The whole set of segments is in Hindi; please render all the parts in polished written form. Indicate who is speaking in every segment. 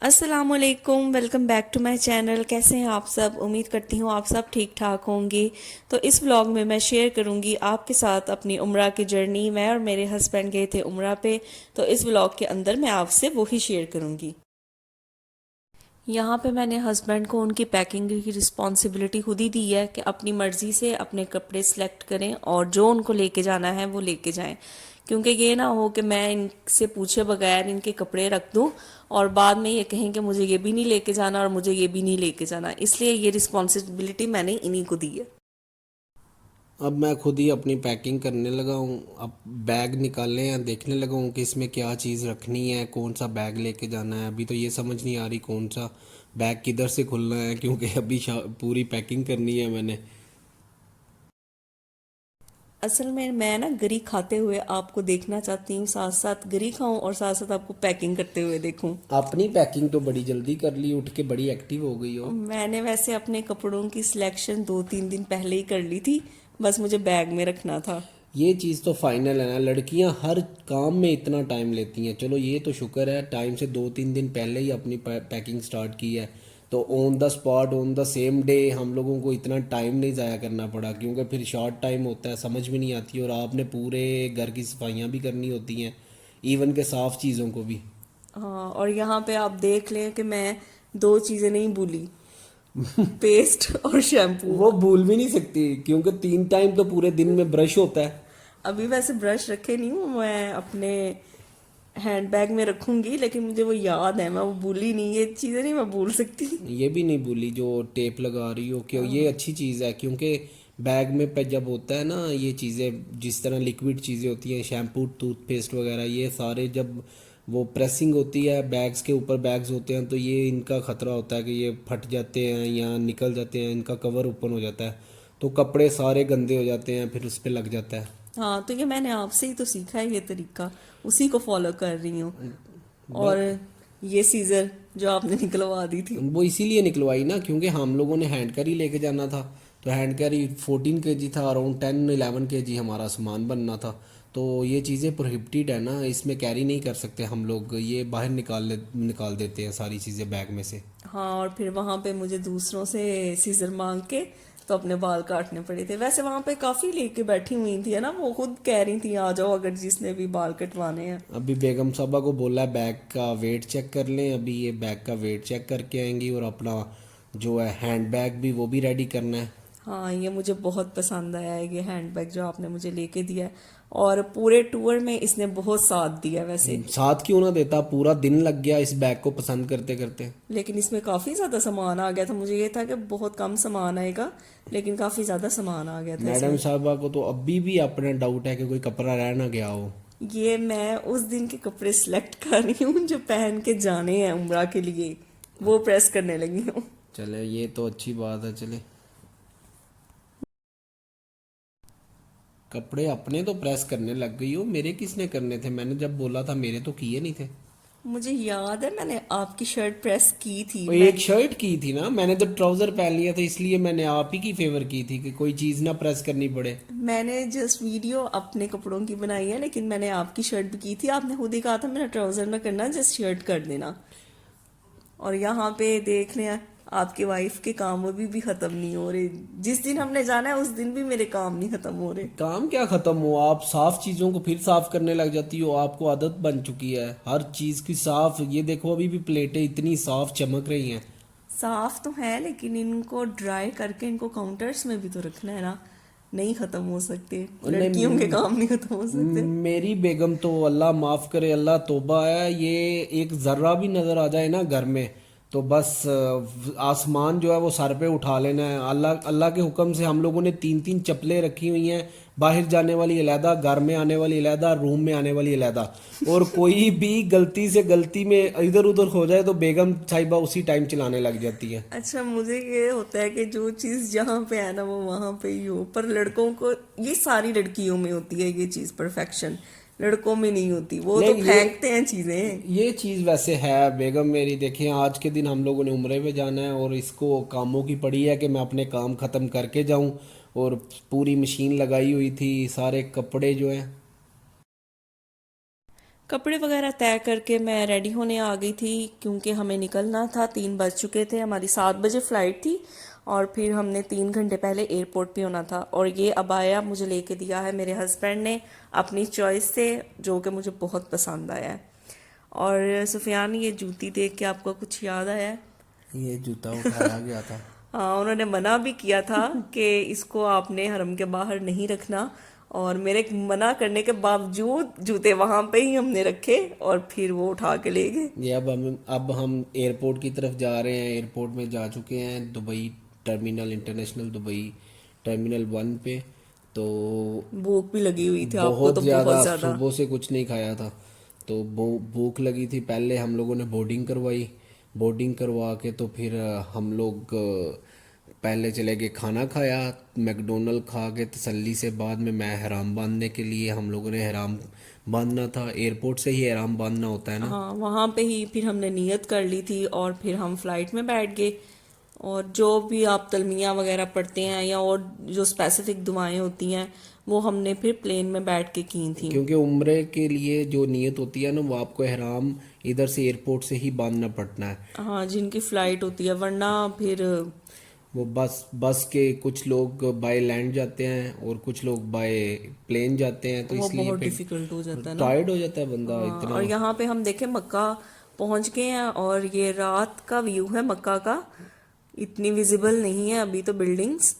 Speaker 1: अस्सलामुअलैकुम, welcome back to my channel. कैसे हैं आप सब? उम्मीद करती हूँ आप सब ठीक ठाक होंगे। तो इस व्लॉग में मैं शेयर करूँगी आपके साथ अपनी उम्रा की जर्नी। मैं और मेरे हस्बैंड गए थे उम्रा पे, तो इस व्लॉग के अंदर मैं आपसे वही शेयर करूँगी। यहाँ पे मैंने हस्बैंड को उनकी पैकिंग की रिस्पॉन्सिबिलिटी खुद ही दी है कि अपनी मर्ज़ी से अपने कपड़े सिलेक्ट करें और जो उनको लेके जाना है वो लेके जाएं, क्योंकि ये ना हो कि मैं इनसे पूछे बगैर इनके कपड़े रख दूं और बाद में ये कहें कि मुझे ये भी नहीं लेके जाना और मुझे ये भी नहीं लेके जाना। इसलिए ये रिस्पॉन्सिबिलिटी मैंने इन्हीं को दी है।
Speaker 2: अब मैं खुद ही अपनी पैकिंग करने लगा हूँ। अब बैग निकाले हैं, देखने लगा हूँ कि इसमें क्या चीज़ रखनी है, कौन सा बैग लेके जाना है। अभी तो ये समझ नहीं आ रही कौन सा बैग किधर से खुलना है, क्योंकि अभी पूरी पैकिंग करनी है मैंने।
Speaker 1: असल में मैं ना गरी खाते हुए आपको देखना चाहती हूँ, साथ साथ गरी खाऊं और साथ साथ आपको पैकिंग करते हुए देखूं।
Speaker 2: अपनी पैकिंग तो बड़ी जल्दी कर ली, उठ के बड़ी एक्टिव हो गई हो।
Speaker 1: मैंने वैसे अपने कपड़ों की सिलेक्शन 2-3 दिन पहले ही कर ली थी, बस मुझे बैग में रखना था।
Speaker 2: ये चीज़ तो फाइनल है ना, लड़कियां हर काम में इतना टाइम लेती हैं। चलो ये तो शुक्र है, टाइम से 2-3 दिन पहले ही अपनी पैकिंग स्टार्ट की है, तो on the spot on the same day हम लोगों को इतना टाइम नहीं ज़ाया करना पड़ा, क्योंकि फिर शॉर्ट टाइम होता है, समझ भी नहीं आती। और आपने पूरे घर की सफाइयाँ भी करनी होती हैं, इवन के साफ़ चीज़ों को भी।
Speaker 1: हाँ, और यहाँ पे आप देख लें कि मैं दो चीज़ें नहीं भूली, पेस्ट और शैम्पू।
Speaker 2: वो भूल भी नहीं सकती, क्योंकि 3 टाइम तो पूरे दिन में ब्रश होता है।
Speaker 1: अभी वैसे ब्रश रखे नहीं हूँ, मैं अपने हैंड बैग में रखूंगी, लेकिन मुझे वो याद है, मैं वो भूली नहीं। ये चीज़ें नहीं मैं भूल सकती।
Speaker 2: ये भी नहीं भूली जो टेप लगा रही हो, क्यों ये अच्छी चीज़ है, क्योंकि बैग में पे जब होता है ना ये चीज़ें, जिस तरह लिक्विड चीज़ें होती हैं, शैम्पू टूथपेस्ट वगैरह, ये सारे जब वो प्रेसिंग होती है बैग्स के ऊपर, बैग्स होते हैं, तो ये इनका ख़तरा होता है कि ये फट जाते हैं या निकल जाते हैं, इनका कवर ओपन हो जाता है, तो कपड़े सारे गंदे हो जाते हैं, फिर उस पर लग जाता है।
Speaker 1: हाँ, तो ये मैंने आपसे ही तो सीखा है ये तरीका, उसी को फॉलो कर रही हूँ। और
Speaker 2: बस
Speaker 1: ये सीज़र जो आपने निकलवा दी थी।
Speaker 2: वो इसीलिए निकलवाई ना, क्योंकि हम लोगों ने हैंड कैरी लेके जाना था, तो हैंड कैरी 14 kg था, अराउंड 10-11 kg हमारा सामान बनना था। तो ये चीज़ें प्रोहिबिटेड है ना, इसमें कैरी नहीं कर सकते हम लोग, ये बाहर निकाल देते हैं सारी चीज़ें बैग में से।
Speaker 1: हाँ, और फिर वहां पे मुझे दूसरों से सीजर मांग के तो अपने बाल काटने पड़े थे। वैसे वहां पे काफी लेके बैठी हुई थी, है ना, वो खुद कह रही थी आ जाओ अगर जिसने भी बाल कटवाने हैं।
Speaker 2: अभी बेगम साहबा को बोला है बैग का वेट चेक कर लें, अभी ये बैग का वेट चेक करके आएंगी, और अपना जो है हैंड बैग भी वो भी रेडी करना है।
Speaker 1: हाँ, ये मुझे बहुत पसंद आया है, ये हैंड बैग जो आपने मुझे लेके दिया है। और पूरे टूर में इसने बहुत साथ दिया वैसे।
Speaker 2: साथ क्यों ना देता, पूरा दिन लग गया इस बैग को पसंद करते करते।
Speaker 1: लेकिन इसमें काफी ज्यादा सामान आ गया था, मुझे ये था कि बहुत कम सामान आएगा, लेकिन काफी ज्यादा सामान आ गया था
Speaker 2: मैडम
Speaker 1: इसमें।
Speaker 2: साहबा को तो अभी भी अपना डाउट है कि कोई कपड़ा रह ना गया हो।
Speaker 1: ये मैं उस दिन के कपड़े सिलेक्ट कर रही हूँ जो पहन के जाने हैं उम्रा के लिए, वो प्रेस करने लगी हूँ।
Speaker 2: चले ये तो अच्छी बात है। चले कपड़े अपने तो प्रेस करने लग गई हो, मेरे किसने करने थे? मैंने जब बोला था मेरे तो किए नहीं थे।
Speaker 1: मुझे याद है मैंने आपकी शर्ट प्रेस की थी।
Speaker 2: और
Speaker 1: मैं
Speaker 2: एक शर्ट की थी ना, मैंने तो ट्राउजर पहन लिया था, इसलिए मैंने आप ही की फेवर की थी कि कोई चीज़ ना प्रेस करनी पड़े।
Speaker 1: मैंने जस्ट वीडियो अपने कपड़ों की बनाई है, लेकिन मैंने आपकी शर्ट भी की थी। आपने खुद ही कहा था मेरा ट्राउजर ना करना, जस्ट शर्ट कर देना। और यहाँ पे देख रहे हैं आपकी वाइफ के काम अभी भी खत्म नहीं हो रहे। जिस दिन हमने जाना है उस दिन भी मेरे काम नहीं खत्म हो रहे।
Speaker 2: काम क्या ख़त्म हो, आप साफ़ चीज़ों को फिर साफ़ करने लग जाती हो, आपको आदत बन चुकी है हर चीज़ की साफ़। ये देखो अभी भी प्लेटें इतनी साफ़ चमक रही हैं।
Speaker 1: साफ तो है, लेकिन इनको ड्राई करके इनको काउंटर्स में भी तो रखना है ना। नहीं खत्म हो सकते,
Speaker 2: और
Speaker 1: लड़कियों के
Speaker 2: नहीं,
Speaker 1: काम नहीं खत्म हो सकते।
Speaker 2: मेरी बेगम तो अल्लाह माफ़ करे, अल्लाह तौबा है, ये एक ज़र्रा भी नज़र आ जाए ना घर में, तो बस आसमान जो है वो सर पे उठा लेना है। अल्लाह अल्लाह के हुक्म से हम लोगों ने 3-3 चप्पलें रखी हुई हैं, बाहर जाने वाली अलहदा, घर में आने वाली अलहदा, रूम में आने वाली अलहदा। और कोई भी गलती से गलती में इधर उधर हो जाए तो बेगम साहिबा उसी टाइम चलाने लग जाती है।
Speaker 1: अच्छा, मुझे ये होता है कि जो चीज जहाँ पे है ना वो वहां पे ही हो, पर लड़कों को, ये सारी लड़कियों में होती है ये चीज, परफेक्शन। लड़कों में नहीं होती, वो तो
Speaker 2: नहीं,
Speaker 1: फेंकते हैं चीजें।
Speaker 2: ये चीज़ वैसे है बेगम मेरी। देखें आज के दिन हम लोगों ने उम्रे में जाना है, और इसको कामों की पड़ी है कि मैं अपने काम ख़त्म करके जाऊं, और पूरी मशीन लगाई हुई थी, सारे कपड़े जो हैं।
Speaker 1: कपड़े वगैरह तय करके मैं रेडी होने आ गई थी क्योंकि हमें निकलना था। 3 बज चुके थे, हमारी 7 बजे फ़्लाइट थी और फिर हमने 3 घंटे पहले एयरपोर्ट पे होना था। और ये अबाया मुझे लेके दिया है मेरे हस्बैंड ने अपनी चॉइस से, जो कि मुझे बहुत पसंद आया है। और सुफियान, ये जूती देख के आपको कुछ याद आया है?
Speaker 2: ये जूता उठाया गया था।
Speaker 1: हाँ, उन्होंने मना भी किया था कि इसको आपने हरम के बाहर नहीं रखना, और मेरे मना करने के बावजूद जूते वहां पे ही हमने रखे और फिर वो उठा के ले गए।
Speaker 2: ये अब हम एयरपोर्ट की तरफ जा रहे हैं। एयरपोर्ट में जा चुके हैं, Dubai terminal, international Dubai terminal 1 पे। तो
Speaker 1: भूख भी लगी हुई थी, आपको
Speaker 2: बहुत
Speaker 1: तो बहुत
Speaker 2: ज़्यादा
Speaker 1: ज्यादा।
Speaker 2: सुबह से कुछ नहीं खाया था, तो भूख लगी थी। पहले हम लोगों ने बोर्डिंग करवाई। बोर्डिंग करवा के तो फिर हम लोग पहले चले गए, खाना खाया। मैकडोनल्ड खा के तसल्ली से बाद में मैं हराम बांधने के लिए, हम लोगों ने हराम बांधना था। एयरपोर्ट से ही हराम बांधना होता है ना।
Speaker 1: हाँ, वहां पे ही फिर हमने नियत कर ली थी और फिर हम फ्लाइट में बैठ गए। और जो भी आप तलमिया वगैरह पढ़ते हैं या और जो स्पेसिफिक दुआएं होती हैं, वो हमने फिर प्लेन में बैठ के की थी।
Speaker 2: क्योंकि उम्रे के लिए जो नियत होती है ना, वो आपको एहराम इधर से एयरपोर्ट से ही बांधना पड़ना है।
Speaker 1: हाँ, जिनकी फ्लाइट होती है, वरना फिर
Speaker 2: वो बस बस के कुछ लोग बाय लैंड जाते हैं और कुछ लोग बाय प्लेन जाते हैं, तो
Speaker 1: वो
Speaker 2: इसलिए
Speaker 1: बहुत
Speaker 2: फिर
Speaker 1: डिफिकल्ट हो जाता है ना।
Speaker 2: टायर्ड हो जाता है बंदा
Speaker 1: हाँ,
Speaker 2: इतना।
Speaker 1: और यहाँ पे हम देखे मक्का पहुंच गए हैं और ये रात का व्यू है मक्का का। इतनी विजिबल नहीं है अभी तो बिल्डिंग्स।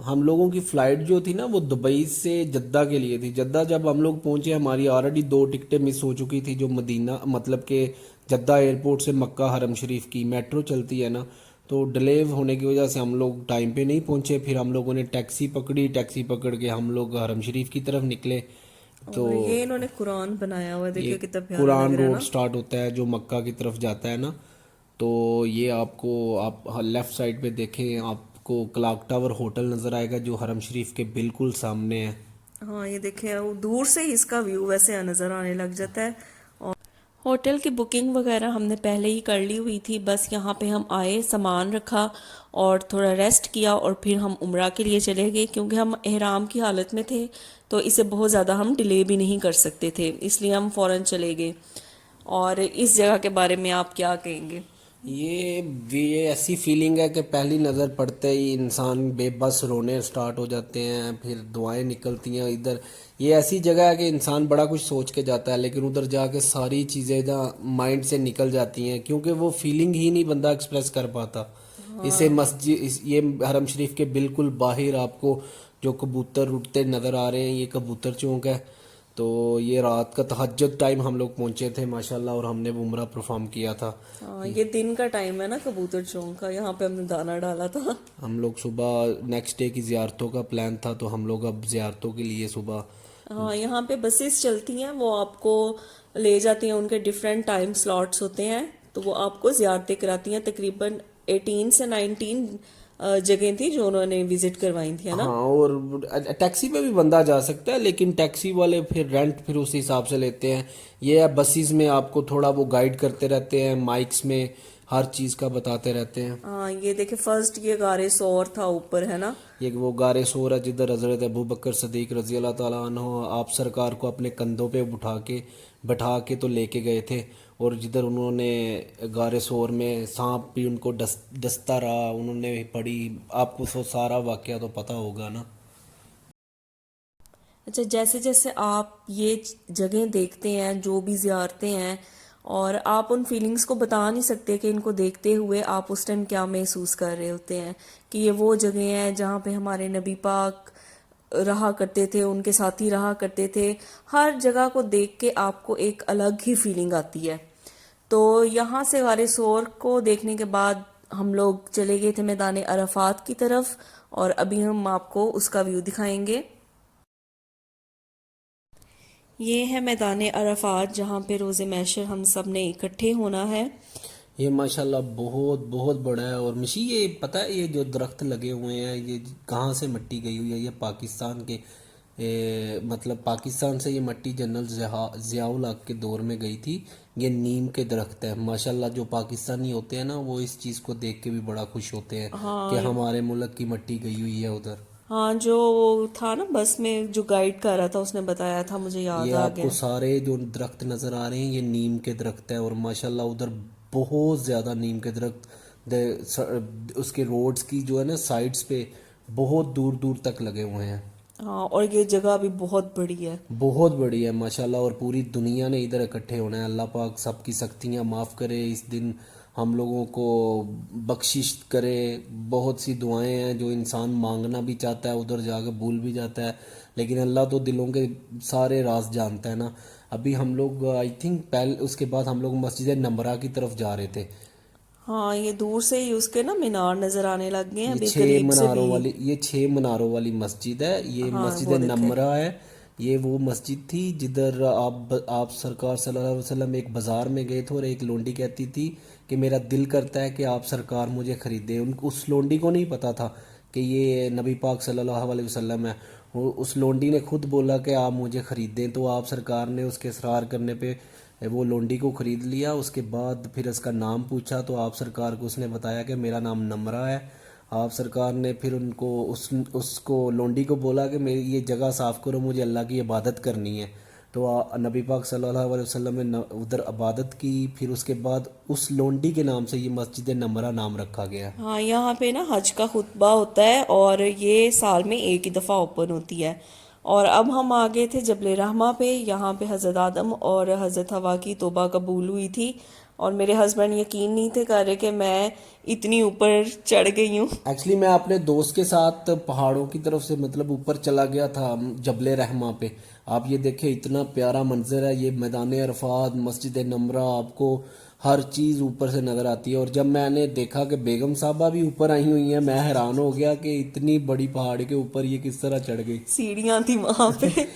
Speaker 2: हम लोगों की फ़्लाइट जो थी ना, वो दुबई से जद्दा के लिए थी। जद्दा जब हम लोग पहुंचे, हमारी ऑलरेडी 2 टिकटें मिस हो चुकी थी, जो मदीना मतलब के जद्दा एयरपोर्ट से मक्का हरम शरीफ की मेट्रो चलती है ना। तो डिले होने की वजह से हम लोग टाइम पे नहीं पहुंचे। फिर हम लोगों ने टैक्सी पकड़ी, टैक्सी पकड़ के हम लोग हरम शरीफ की तरफ निकले। तो
Speaker 1: और ये इन्होंने कुरान बनाया हुआ है,
Speaker 2: ये
Speaker 1: देखिए कितना प्यारा लग
Speaker 2: कुरान
Speaker 1: रहा है
Speaker 2: रोड
Speaker 1: ना।
Speaker 2: स्टार्ट होता है जो मक्का की तरफ जाता है ना। तो ये आपको, आप लेफ़्ट साइड पे देखें, आपको क्लॉक टावर होटल नज़र आएगा जो हरम शरीफ के बिल्कुल सामने है।
Speaker 1: हाँ, ये देखें, वो दूर से ही इसका व्यू वैसे नजर आने लग जाता है। और होटल की बुकिंग वगैरह हमने पहले ही कर ली हुई थी, बस यहाँ पे हम आए, सामान रखा और थोड़ा रेस्ट किया और फिर हम उम्रा के लिए चले गए। क्योंकि हम एहराम की हालत में थे तो इसे बहुत ज़्यादा हम डिले भी नहीं कर सकते थे, इसलिए हम फ़ौरन चले गए। और इस जगह के बारे में आप क्या कहेंगे?
Speaker 2: ये ऐसी फीलिंग है कि पहली नज़र पड़ते ही इंसान बेबस रोने स्टार्ट हो जाते हैं, फिर दुआएं निकलती हैं इधर। ये ऐसी जगह है कि इंसान बड़ा कुछ सोच के जाता है, लेकिन उधर जाके सारी चीज़ें ना माइंड से निकल जाती हैं, क्योंकि वो फीलिंग ही नहीं बंदा एक्सप्रेस कर पाता। इसे ये हरम शरीफ के बिल्कुल बाहर आपको जो कबूतर उड़ते नज़र आ रहे हैं, ये कबूतर चौक है। तो ये रात का तहज्जुद टाइम हम लोग पहुंचे थे माशाल्लाह, और हमने वो उम्रा परफॉर्म किया था।
Speaker 1: हाँ, ये दिन का टाइम है ना कबूतर चौक का, यहाँ पे हमने दाना डाला था।
Speaker 2: हम लोग सुबह नेक्स्ट डे की ज़ियारतों का प्लान था, तो हम लोग अब ज़ियारतों के लिए सुबह।
Speaker 1: हाँ, यहाँ पे बसेस चलती हैं, वो आपको ले जाती हैं, उनके डिफरेंट टाइम स्लॉट्स होते हैं, तो वो आपको ज़ियारतें कराती हैं। तकरीबन 18 से 19 जगह थी जो उन्होंने विजिट करवाई थी, है
Speaker 2: हाँ,
Speaker 1: ना।
Speaker 2: और टैक्सी पे भी बंदा जा सकता है, लेकिन टैक्सी वाले फिर रेंट फिर उस हिसाब से लेते हैं। ये है बसेस में आपको थोड़ा वो गाइड करते रहते हैं, माइक्स में हर चीज़ का बताते रहते हैं।
Speaker 1: हाँ, ये देखे, फर्स्ट ये गारे सौर था ऊपर, है ना।
Speaker 2: ये वो गारे सोर है जिधर हज़रत अबू बकर सदीक रज़ी अल्लाह ताला अन्हो आप सरकार को अपने कंधों पे बैठा के तो लेके गए थे। और जिधर उन्होंने गारे सोर में सांप भी उनको डसता रहा, उन्होंने पढ़ी। आपको सो सारा वाकया तो पता होगा ना।
Speaker 1: अच्छा, जैसे जैसे आप ये जगह देखते हैं, जो भी ज़ियारतें हैं, और आप उन फीलिंग्स को बता नहीं सकते कि इनको देखते हुए आप उस टाइम क्या महसूस कर रहे होते हैं। कि ये वो जगह हैं जहाँ पे हमारे नबी पाक रहा करते थे, उनके साथी रहा करते थे। हर जगह को देख के आपको एक अलग ही फीलिंग आती है। तो यहाँ से गारे सोर को देखने के बाद हम लोग चले गए थे मैदान अरफात की तरफ, और अभी हम आपको उसका व्यू दिखाएंगे। ये है मैदान अरफात जहाँ पे रोज़े मैशर हम सब ने इकट्ठे होना है।
Speaker 2: ये माशाल्लाह बहुत बहुत बड़ा है। और मिशी, ये पता है ये जो दरख्त लगे हुए हैं, ये कहाँ से मिट्टी गई हुई है? ये पाकिस्तान के मतलब पाकिस्तान से ये मिट्टी जनरल ज़ियाउल हक के दौर में गई थी। ये नीम के दरख्त है माशाल्लाह। जो पाकिस्तानी होते हैं ना, वो इस चीज़ को देख के भी बड़ा खुश होते हैं कि
Speaker 1: हाँ,
Speaker 2: हमारे मुल्क की मिट्टी गई हुई है उधर।
Speaker 1: हाँ, जो वो था ना बस में जो गाइड कर रहा था उसने बताया था, मुझे याद
Speaker 2: ये
Speaker 1: आ
Speaker 2: आपको
Speaker 1: गया।
Speaker 2: सारे जो दरख्त नज़र आ रहे हैं ये नीम के दरख्त है, और माशाल्लाह उधर बहुत ज़्यादा नीम के दरख्त उसके रोड्स की जो है ना साइड्स पे बहुत दूर दूर तक लगे हुए हैं।
Speaker 1: हाँ, और ये जगह भी बहुत बड़ी है।
Speaker 2: बहुत बढ़िया माशाल्लाह, और पूरी दुनिया ने इधर इकट्ठे होना है। अल्लाह पाक सबकी सख्तियाँ माफ़ करे, इस दिन हम लोगों को बख्शिश करे। बहुत सी दुआएं हैं जो इंसान मांगना भी चाहता है, उधर जाकर भूल भी जाता है, लेकिन अल्लाह तो दिलों के सारे राज जानता है ना। अभी हम लोग आई थिंक पहले उसके बाद हम लोग मस्जिद नमरा की तरफ जा रहे थे।
Speaker 1: हाँ, ये दूर से ही उसके ना मीनार नजर आने लग गए हैं,
Speaker 2: ये
Speaker 1: अभी
Speaker 2: छः
Speaker 1: करीब से भी।
Speaker 2: मीनारों वाली ये 6 मीनारों वाली मस्जिद है, ये
Speaker 1: हाँ,
Speaker 2: मस्जिद
Speaker 1: वो देखे।
Speaker 2: नमरा है। ये वो मस्जिद थी जिधर आप सरकार सल्लल्लाहु अलैहि वसल्लम एक बाज़ार में गए थे और एक लोंडी कहती थी कि मेरा दिल करता है कि आप सरकार मुझे ख़रीदे। उन उस लोंडी को नहीं पता था कि ये नबी पाक सल्लल्लाहु अलैहि वसल्लम है। उस लोंडी ने खुद बोला कि आप मुझे ख़रीदें, तो आप सरकार ने उसके इसरार करने पे वो लोंडी को ख़रीद लिया। उसके बाद फिर उसका नाम पूछा तो आप सरकार को उसने बताया कि मेरा नाम नमरा है। आप सरकार ने फिर उनको उसको लोंडी को बोला कि मेरी ये जगह साफ़ करो, मुझे अल्लाह की इबादत करनी है। तो नबी पाक सल्लल्लाहु अलैहि वसल्लम ने उधर इबादत की। फिर उसके बाद उस लोंडी के नाम से ये मस्जिद नमरा नाम रखा गया।
Speaker 1: हाँ, यहाँ पे ना हज का खुतबा होता है और ये साल में एक ही दफ़ा ओपन होती है। और अब हम आ गए थे जबल रहमा पे। यहाँ पे हज़रत आदम और हज़रत हवा की तौबा कबूल हुई थी, और मेरे हस्बैंड यकीन नहीं थे कर रहे कि मैं इतनी ऊपर चढ़ गई हूँ।
Speaker 2: एक्चुअली मैं अपने दोस्त के साथ पहाड़ों की तरफ से मतलब ऊपर चला गया था जबले रहमा पे। आप ये देखें इतना प्यारा मंजर है, ये मैदान अरफात, मस्जिद नमरा, आपको हर चीज़ ऊपर से नज़र आती है। और जब मैंने देखा कि बेगम साहबा भी ऊपर आई हुई हैं, मैं हैरान हो गया कि इतनी बड़ी पहाड़ के ऊपर ये किस तरह चढ़ गई।
Speaker 1: सीढ़ियाँ थी वहाँ पे।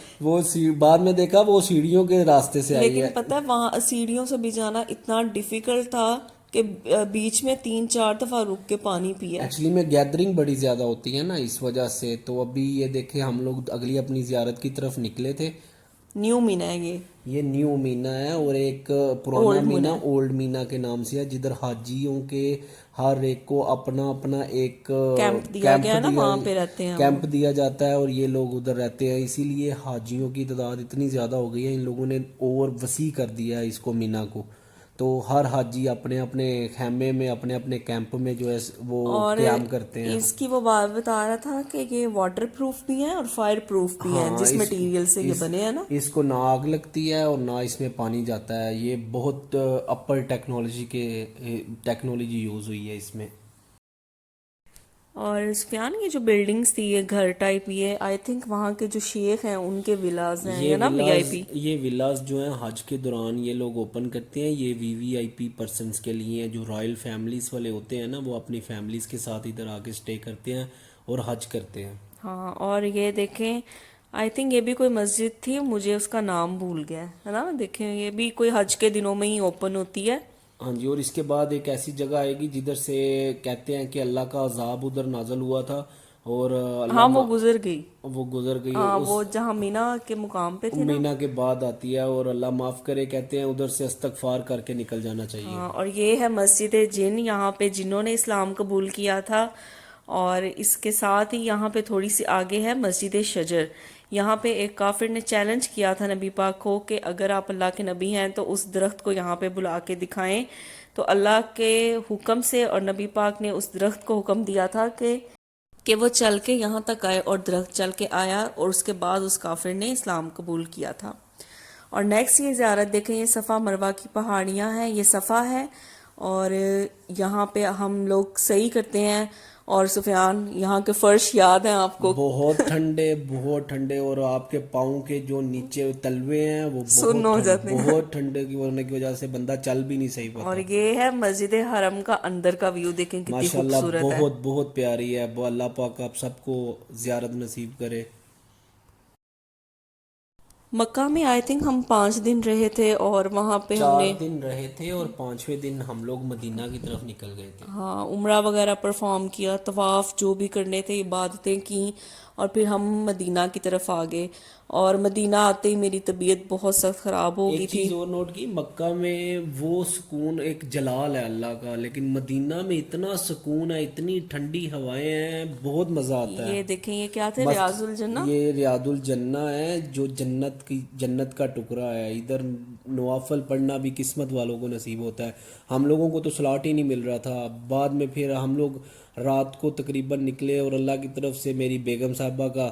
Speaker 2: बाद में देखा वो सीढ़ियों के रास्ते से आई
Speaker 1: लेकिन
Speaker 2: है।
Speaker 1: पता है वहाँ सीढ़ियों से भी जाना इतना डिफिकल्ट था कि बीच में 3-4 दफ़ा रुक के पानी पिया।
Speaker 2: एक्चुअली में गैदरिंग बड़ी ज़्यादा होती है ना इस वजह से। तो अभी ये देखे हम लोग अगली अपनी ज़ियारत की तरफ निकले थे।
Speaker 1: न्यू मीना है ये।
Speaker 2: ये न्यू मीना है, और एक पुराना
Speaker 1: ओल्ड मीना
Speaker 2: मीना
Speaker 1: है।
Speaker 2: ओल्ड मीना के नाम से है, जिधर हाजियों के हर एक को अपना अपना एक
Speaker 1: कैंप दिया
Speaker 2: कैंप
Speaker 1: गया है ना,
Speaker 2: दिया
Speaker 1: वहाँ पे रहते हैं वो।
Speaker 2: कैंप दिया जाता है, और ये लोग उधर रहते हैं। इसीलिए हाजियों की तादाद इतनी ज़्यादा हो गई है, इन लोगों ने और वसी कर दिया है इसको मीना को। तो हर हाजी अपने अपने खैमे में अपने अपने कैंप में जो है वो
Speaker 1: और
Speaker 2: क़याम करते हैं।
Speaker 1: इसकी वो बात बता रहा था कि ये वाटर प्रूफ भी है और फायर प्रूफ भी है,
Speaker 2: हाँ,
Speaker 1: जिस मटेरियल से ये बने हैं ना।
Speaker 2: इसको ना आग लगती है और ना इसमें पानी जाता है। ये बहुत अपर टेक्नोलॉजी यूज़ हुई है इसमें।
Speaker 1: और सुफियान, ये जो बिल्डिंग्स थी ये घर टाइप, ये आई थिंक वहाँ के जो शेख हैं उनके विलाज हैं,
Speaker 2: ये
Speaker 1: ये ना
Speaker 2: विलाज
Speaker 1: वीआईपी।
Speaker 2: ये विलाज जो हैं हज के दौरान ये लोग ओपन करते हैं। ये वीवीआईपी पर्सनस के लिए हैं, जो रॉयल फैमिलीज वाले होते हैं ना, वो अपनी फैमिलीज के साथ इधर आके स्टे करते हैं और हज करते हैं।
Speaker 1: हाँ, और ये देखें, आई थिंक ये भी कोई मस्जिद थी, मुझे उसका नाम भूल गया है ना। देखें, ये भी कोई हज के दिनों में ही ओपन होती है।
Speaker 2: हाँ जी, और इसके बाद एक ऐसी जगह आएगी जिधर से कहते हैं कि अल्लाह का अजाब उधर नाजल हुआ था, और
Speaker 1: हाँ, वो गुजर गई।
Speaker 2: वो गुजर गई।
Speaker 1: हाँ,
Speaker 2: उस
Speaker 1: वो जहाँ मीना के मुकाम पे थे ना।
Speaker 2: मीना के बाद आती है, और अल्लाह माफ़ करे कहते हैं उधर से इस्तगफार करके निकल जाना चाहिए।
Speaker 1: हाँ, और ये है मस्जिद जिन, यहाँ पे जिन्हों ने इस्लाम कबूल किया था। और इसके साथ ही यहाँ पे थोड़ी सी आगे है मस्जिद शजर। यहाँ पे एक काफिर ने चैलेंज किया था नबी पाक को कि अगर आप अल्लाह के नबी हैं तो उस दरख्त को यहाँ पे बुला के दिखाएं। तो अल्लाह के हुक्म से और नबी पाक ने उस दरख्त को हुक्म दिया था कि वो चल के यहाँ तक आए, और दरख्त चल के आया, और उसके बाद उस काफिर ने इस्लाम कबूल किया था। और नेक्स्ट ये ज़ियारत देखें, ये सफ़ा मरवा की पहाड़ियाँ हैं, ये सफ़ा है। और यहाँ पे हम लोग सही करते हैं। और सुफियान, यहाँ के फ़र्श याद हैं आपको?
Speaker 2: बहुत ठंडे, और आपके पाँव के जो नीचे तलवे हैं वो
Speaker 1: सुन्न हो जाते हैं।
Speaker 2: बहुत ठंडे की होने की वजह से बंदा चल भी नहीं सही
Speaker 1: और
Speaker 2: पाता।
Speaker 1: ये है मस्जिद हरम का अंदर का व्यू, देखें कितनी
Speaker 2: माशाल्लाह
Speaker 1: खूबसूरत है।
Speaker 2: बहुत बहुत प्यारी है। वो अल्लाह पाक आप सबको ज़ियारत नसीब करे।
Speaker 1: मक्का में आई थिंक हम 5 दिन रहे थे, और वहाँ पे हमने
Speaker 2: 4 दिन रहे थे, और 5वें दिन हम लोग मदीना की तरफ निकल गए थे।
Speaker 1: हाँ उम्रा वगैरह परफॉर्म किया, तवाफ जो भी करने थे, इबादतें की, और फिर हम मदीना की तरफ आ गए। और मदीना आते ही मेरी तबीयत बहुत सख्त ख़राब हो गई
Speaker 2: एक
Speaker 1: थी।
Speaker 2: चीज और नोट की, मक्का में वो सुकून एक जलाल है अल्लाह का, लेकिन मदीना में इतना सुकून है, इतनी ठंडी हवाएं हैं, बहुत मजा आता है।
Speaker 1: ये देखें, ये क्या थे,
Speaker 2: मस्त।
Speaker 1: रियाजुल जन्ना।
Speaker 2: ये रियादुल जन्ना है, जो जन्नत का टुकड़ा है। इधर नवाफल पढ़ना भी किस्मत वालों को नसीब होता है। हम लोगों को तो स्लॉट ही नहीं मिल रहा था। बाद में फिर हम लोग रात को तकरीबन निकले, और अल्लाह की तरफ से मेरी बेगम साहबा का,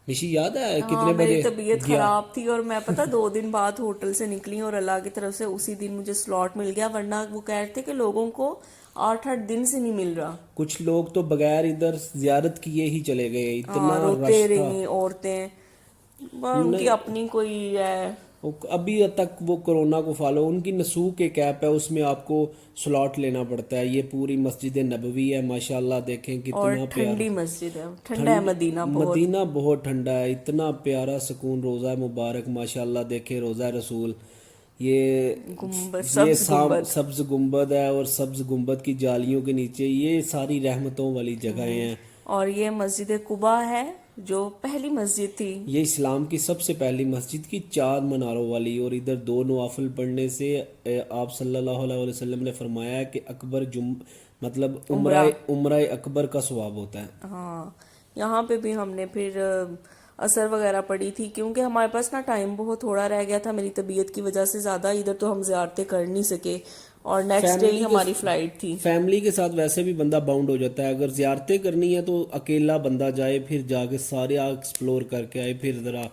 Speaker 2: निशी याद है
Speaker 1: हाँ,
Speaker 2: कितने
Speaker 1: मेरी
Speaker 2: बजे
Speaker 1: तबीयत
Speaker 2: गया?
Speaker 1: ख़राब थी और मैं पता 2 दिन बाद होटल से निकली और अल्लाह की तरफ से उसी दिन मुझे स्लॉट मिल गया, वरना वो कह रहे थे कि लोगों को 8-8 दिन से नहीं मिल रहा।
Speaker 2: कुछ लोग तो बगैर इधर जियारत किए ही चले गए,
Speaker 1: हाँ,
Speaker 2: इतना
Speaker 1: रोते
Speaker 2: रश था।
Speaker 1: रही औरतें, उनकी
Speaker 2: नहीं,
Speaker 1: अपनी कोई है।
Speaker 2: अभी तक वो कोरोना को फॉलो, उनकी नसूक एक ऐप है, उसमें आपको स्लॉट लेना पड़ता है। ये पूरी मस्जिद नबवी है माशाल्लाह, देखें
Speaker 1: और
Speaker 2: कितना प्यारा।
Speaker 1: ठंडी मस्जिद है, ठंडा है
Speaker 2: ठंड,
Speaker 1: मदीना बहुत।
Speaker 2: मदीना बहुत ठंडा है, इतना प्यारा सुकून। रोज़ा मुबारक माशाल्लाह, देखे रोज़ा रसूल। ये
Speaker 1: गुम्बद,
Speaker 2: ये
Speaker 1: सब्ज गुम्बद।
Speaker 2: सब्ज गुंबद है, और सब्ज गुंबद की जालियों के नीचे ये सारी रहमतों वाली जगहें हैं।
Speaker 1: और ये मस्जिद कुबा है, जो पहली मस्जिद थी।
Speaker 2: ये इस्लाम की सबसे पहली मस्जिद की 4 मीनारों वाली, और इधर 2 नवाफिल पढ़ने से आप सल्लल्लाहु अलैहि वसल्लम ने फरमाया है कि अकबर जुम मतलब उम्रा
Speaker 1: उम्रा।
Speaker 2: उम्रा अकबर का सवाब होता है।
Speaker 1: हाँ, यहाँ पे भी हमने फिर असर वगैरह पड़ी थी, क्योंकि हमारे पास ना टाइम बहुत थोड़ा रह गया था मेरी तबीयत की वजह से। ज़्यादा इधर तो हम ज़ियारतें कर नहीं सके, और नेक्स्ट डे ही
Speaker 2: फैमिली के
Speaker 1: हमारी फ़्लाइट थी।
Speaker 2: फैमिली के साथ वैसे भी बंदा बाउंड हो जाता है। अगर जियारतें करनी है तो अकेला बंदा जाए, फिर जाके सारे एक्सप्लोर करके आए, फिर ज़रा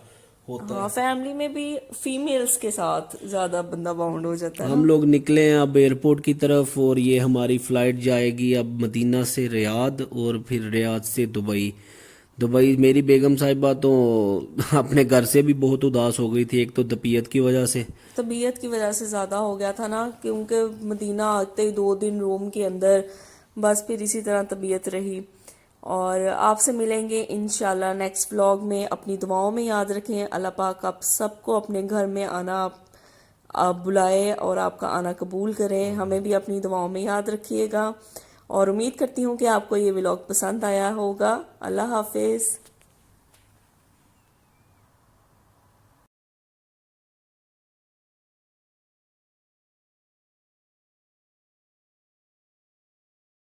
Speaker 2: होता
Speaker 1: हाँ,
Speaker 2: है।
Speaker 1: फैमिली में भी फीमेल्स के साथ ज़्यादा बंदा बाउंड हो जाता है
Speaker 2: हम
Speaker 1: ना।
Speaker 2: लोग निकले हैं अब एयरपोर्ट की तरफ, और ये हमारी फ़्लाइट जाएगी अब मदीना से रियाद, और फिर रियाद से दुबई। दुबई मेरी बेगम साहिबा तो अपने घर से भी बहुत उदास हो गई थी, एक तो तबीयत की वजह से।
Speaker 1: तबीयत की वजह से ज़्यादा हो गया था ना, क्योंकि मदीना आते ही 2 दिन रूम के अंदर, बस फिर इसी तरह तबीयत रही। और आपसे मिलेंगे इंशाल्लाह नेक्स्ट व्लॉग में। अपनी दुआओं में याद रखें। अल्लाह पाक आप सबको अपने घर में आना आप बुलाए और आपका आना कबूल करें। हमें भी अपनी दुआओं में याद रखिएगा, और उम्मीद करती हूँ कि आपको ये व्लॉग पसंद आया होगा। अल्लाह हाफिज़।